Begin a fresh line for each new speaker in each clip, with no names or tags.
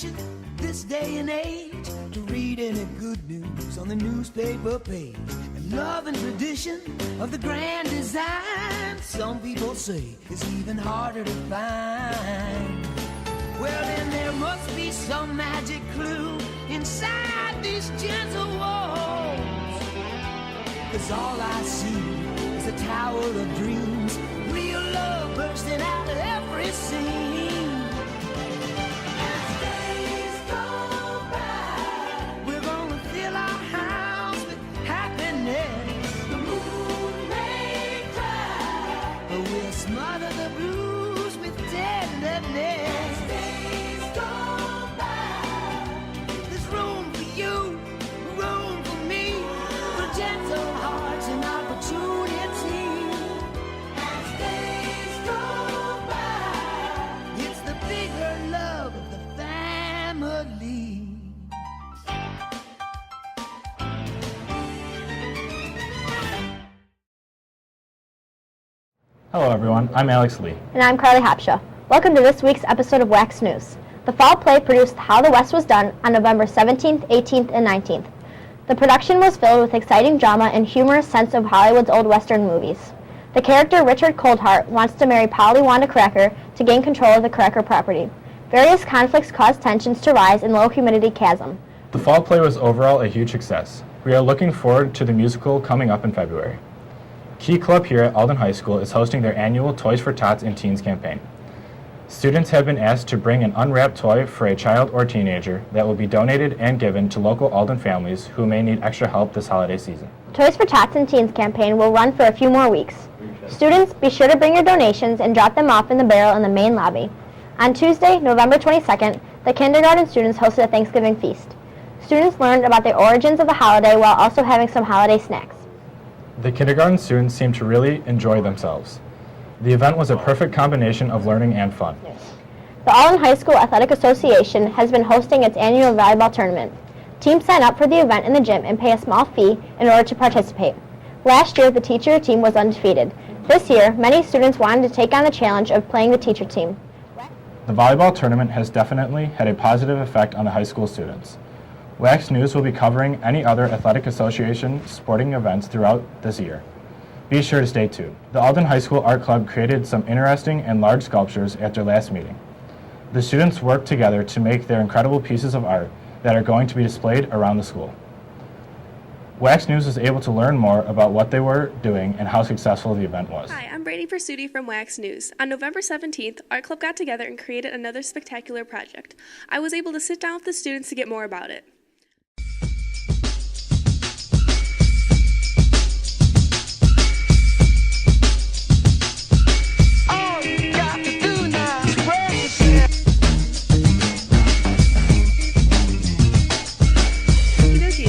tradition this day and age to read any good news on the newspaper page. And love and tradition of the grand design, some people say it's even harder to find. Well, then there must be some magic clue inside these gentle walls, 'cause all I see is a tower of dreams, real love bursting out of every scene. As days go by, we're gonna fill our house with happiness. The moon may cry, but we'll smother the blues with tenderness.
Hello everyone, I'm Alex Lee.
And I'm Carly Hopshaw. Welcome to this week's episode of WACS News. The fall play produced How the West Was Done on November 17th, 18th, and 19th. The production was filled with exciting drama and humorous sense of Hollywood's old Western movies. The character Richard Coldheart wants to marry Polly Wanda Cracker to gain control of the Cracker property. Various conflicts cause tensions to rise in low humidity chasm.
The fall play was overall a huge success. We are looking forward to the musical coming up in February. Key Club here at Alden High School is hosting their annual Toys for Tots and Teens campaign. Students have been asked to bring an unwrapped toy for a child or teenager that will be donated and given to local Alden families who may need extra help this holiday season.
Toys for Tots and Teens campaign will run for a few more weeks. Students, be sure to bring your donations and drop them off in the barrel in the main lobby. On Tuesday, November 22nd, the kindergarten students hosted a Thanksgiving feast. Students learned about the origins of the holiday while also having some holiday snacks.
The kindergarten students seemed to really enjoy themselves. The event was a perfect combination of learning and fun.
The Alden High School Athletic Association has been hosting its annual volleyball tournament. Teams sign up for the event in the gym and pay a small fee in order to participate. Last year, the teacher team was undefeated. This year, many students wanted to take on the challenge of playing the teacher team.
The volleyball tournament has definitely had a positive effect on the high school students. WACS News will be covering any other Athletic Association sporting events throughout this year. Be sure to stay tuned. The Alden High School Art Club created some interesting and large sculptures at their last meeting. The students worked together to make their incredible pieces of art that are going to be displayed around the school. WACS News was able to learn more about what they were doing and how successful the event was.
Hi, I'm Brady Persudi from WACS News. On November 17th, Art Club got together and created another spectacular project. I was able to sit down with the students to get more about it.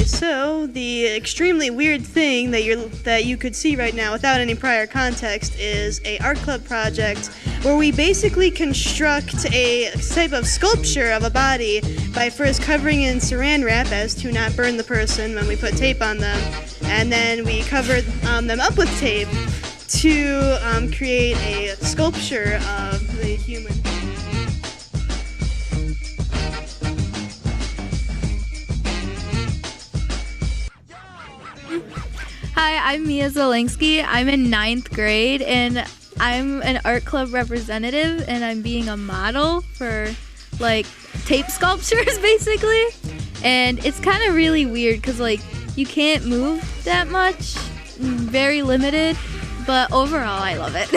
So, the extremely weird thing that you could see right now without any prior context is a art club project where we basically construct a type of sculpture of a body by first covering in saran wrap as to not burn the person when we put tape on them, and then we cover them up with tape to create a sculpture of the human.
Hi, I'm Mia Zielinski. I'm in 9th grade and I'm an art club representative and I'm being a model for like tape sculptures basically. And it's kind of really weird because like you can't move that much, very limited, but overall I love it.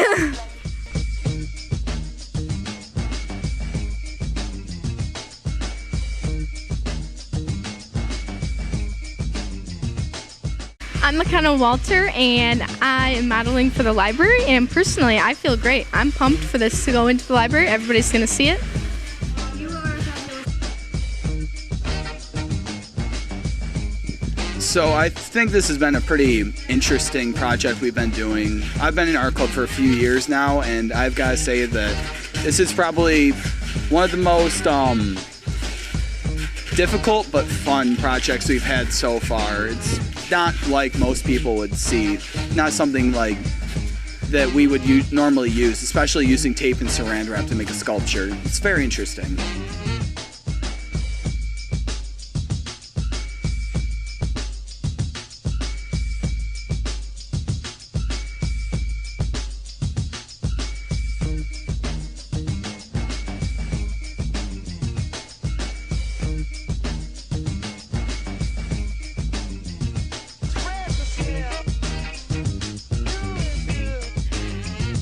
I'm McKenna Walter, and I am modeling for the library, and personally, I feel great. I'm pumped for this to go into the library. Everybody's going to see it.
So I think this has been a pretty interesting project we've been doing. I've been in art club for a few years now, and I've got to say that this is probably one of the most difficult but fun projects we've had so far. It's not like most people would see, not something like that we would normally use, especially using tape and saran wrap to make a sculpture. It's very interesting.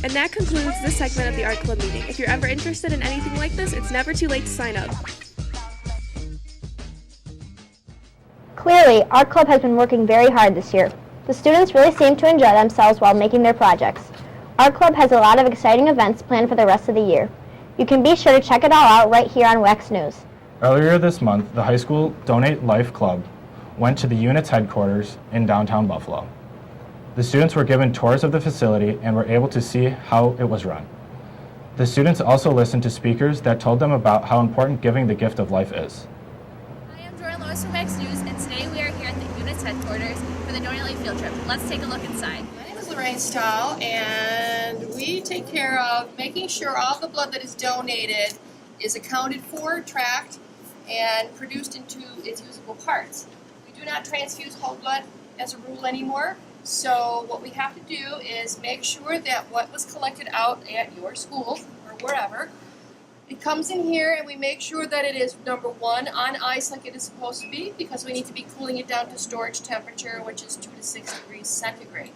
And that concludes this segment of the Art Club meeting. If you're ever interested in anything like this, it's never too late to sign up.
Clearly, Art Club has been working very hard this year. The students really seem to enjoy themselves while making their projects. Art Club has a lot of exciting events planned for the rest of the year. You can be sure to check it all out right here on WACS News.
Earlier this month, the high school Donate Life Club went to the unit's headquarters in downtown Buffalo. The students were given tours of the facility and were able to see how it was run. The students also listened to speakers that told them about how important giving the gift of life is.
Hi, I'm Jordan Lois from WACS News, and today we are here at the unit's headquarters for the Donate Life field trip. Let's take a look inside.
My name is Lorraine Stahl, and we take care of making sure all the blood that is donated is accounted for, tracked, and produced into its usable parts. We do not transfuse whole blood as a rule anymore, so what we have to do is make sure that what was collected out at your school or wherever, it comes in here and we make sure that it is, number one, on ice like it is supposed to be, because we need to be cooling it down to storage temperature, which is 2 to 6 degrees centigrade.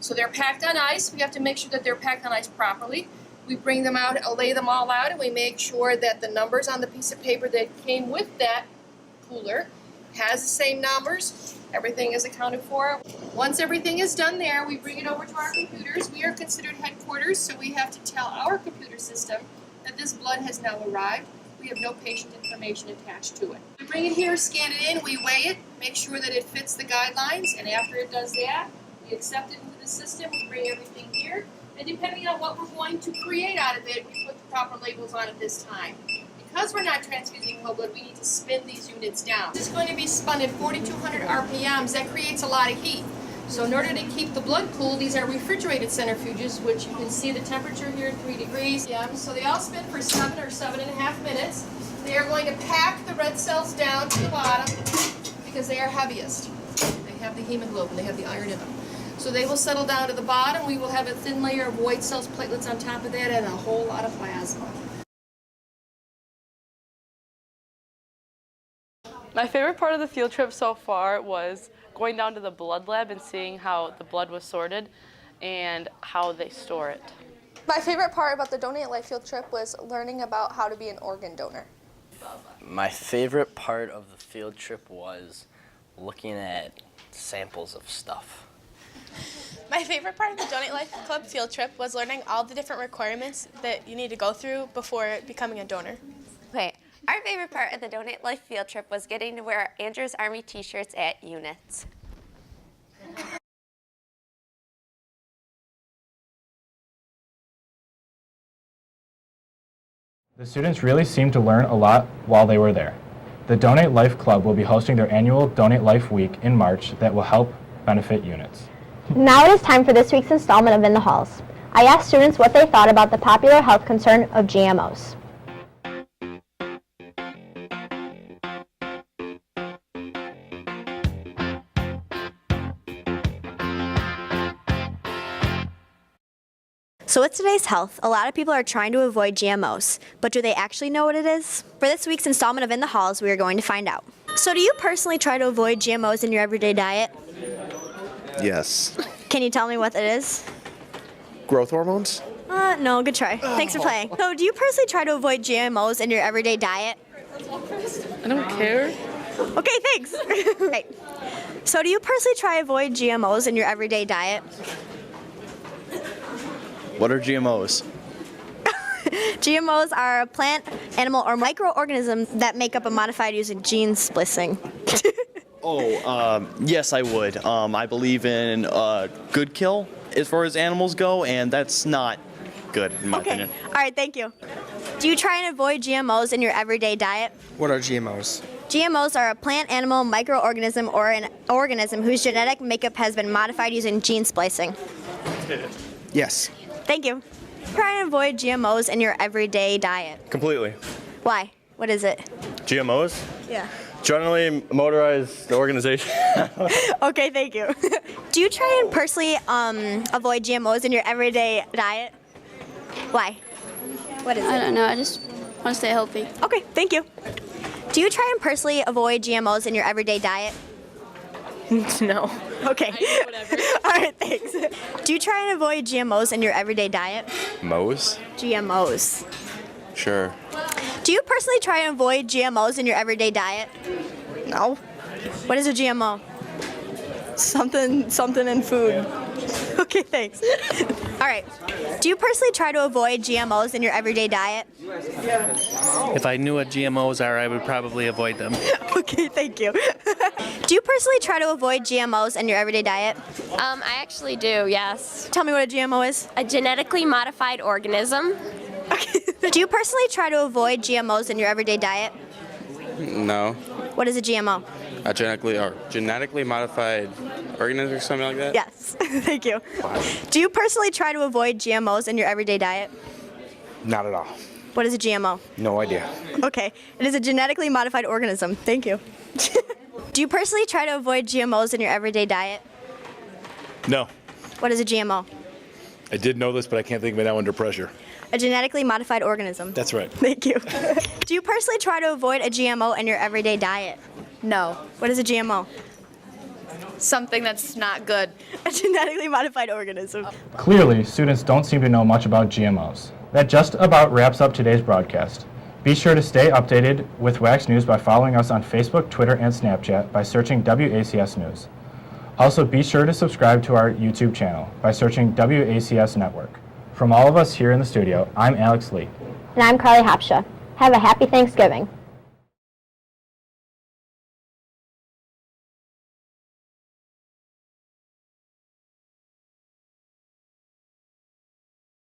So they're packed on ice. We have to make sure that they're packed on ice properly. We bring them out, lay them all out, and we make sure that the numbers on the piece of paper that came with that cooler has the same numbers. Everything is accounted for. Once everything is done there, we bring it over to our computers. We are considered headquarters, so we have to tell our computer system that this blood has now arrived. We have no patient information attached to it. We bring it here, scan it in, we weigh it, make sure that it fits the guidelines, and after it does that, we accept it into the system, we bring everything here, and depending on what we're going to create out of it, we put the proper labels on it this time. Because we're not transfusing whole blood, we need to spin these units down. This is going to be spun at 4,200 RPMs. That creates a lot of heat. So in order to keep the blood cool, these are refrigerated centrifuges, which you can see the temperature here at 3 degrees. So they all spin for 7 or 7.5 minutes. They are going to pack the red cells down to the bottom because they are heaviest. They have the hemoglobin, they have the iron in them. So they will settle down to the bottom. We will have a thin layer of white cells, platelets on top of that, and a whole lot of plasma.
My favorite part of the field trip so far was going down to the blood lab and seeing how the blood was sorted and how they store it.
My favorite part about the Donate Life field trip was learning about how to be an organ donor.
My favorite part of the field trip was looking at samples of stuff.
My favorite part of the Donate Life Club field trip was learning all the different requirements that you need to go through before becoming a donor.
Okay, our favorite part of the Donate Life field trip was getting to wear Andrew's Army t-shirts at units.
The students really seemed to learn a lot while they were there. The Donate Life Club will be hosting their annual Donate Life Week in March that will help benefit units.
Now it is time for this week's installment of In the Halls. I asked students what they thought about the popular health concern of GMOs.
So with today's health, a lot of people are trying to avoid GMOs, but do they actually know what it is? For this week's installment of In the Halls, we are going to find out. So do you personally try to avoid GMOs in your everyday diet?
Yes.
Can you tell me what it is?
Growth hormones?
No, good try. Thanks for playing. So do you personally try to avoid GMOs in your everyday diet?
I don't care.
Okay, thanks. Right. So do you personally try to avoid GMOs in your everyday diet?
What are GMOs?
GMOs are a plant, animal, or microorganism that make up a modified using gene splicing.
Yes, I would. I believe in good kill as far as animals go, and that's not good in my opinion.
All right, thank you. Do you try and avoid GMOs in your everyday diet?
What are GMOs?
GMOs are a plant, animal, microorganism, or an organism whose genetic makeup has been modified using gene splicing.
Yes.
Thank you. Try and avoid GMOs in your everyday diet.
Completely.
Why? What is it?
GMOs?
Yeah.
Generally motorized organization.
Okay, thank you. Do you try and personally avoid GMOs in your everyday diet? Why? What is it?
I don't know. I just want to stay healthy.
Okay, thank you. Do you try and personally avoid GMOs in your everyday diet? No. Okay. Whatever. All right, thanks. Do you try and avoid GMOs in your everyday diet?
Mo's?
GMOs.
Sure.
Do you personally try and avoid GMOs in your everyday diet?
No.
What is a GMO?
Something in food.
Okay, thanks. All right. Do you personally try to avoid GMOs in your everyday diet?
If I knew what GMOs are, I would probably avoid them.
Okay, thank you. Do you personally try to avoid GMOs in your everyday diet?
I actually do, yes.
Tell me what a GMO is.
A genetically modified organism.
Do you personally try to avoid GMOs in your everyday diet?
No.
What is a GMO?
A genetically modified organism or something like that?
Yes, thank you. Do you personally try to avoid GMOs in your everyday diet?
Not at all.
What is a GMO?
No idea.
Okay, it is a genetically modified organism. Thank you. Do you personally try to avoid GMOs in your everyday diet?
No.
What is a GMO?
I did know this, but I can't think of it now under pressure.
A genetically modified organism.
That's right.
Thank you. Do you personally try to avoid a GMO in your everyday diet?
No.
What is a GMO?
Something that's not good.
A genetically modified organism.
Clearly, students don't seem to know much about GMOs. That just about wraps up today's broadcast. Be sure to stay updated with WACS News by following us on Facebook, Twitter, and Snapchat by searching WACS News. Also, be sure to subscribe to our YouTube channel by searching WACS Network. From all of us here in the studio, I'm Alex Lee.
And I'm Carly Hopsha. Have a happy Thanksgiving.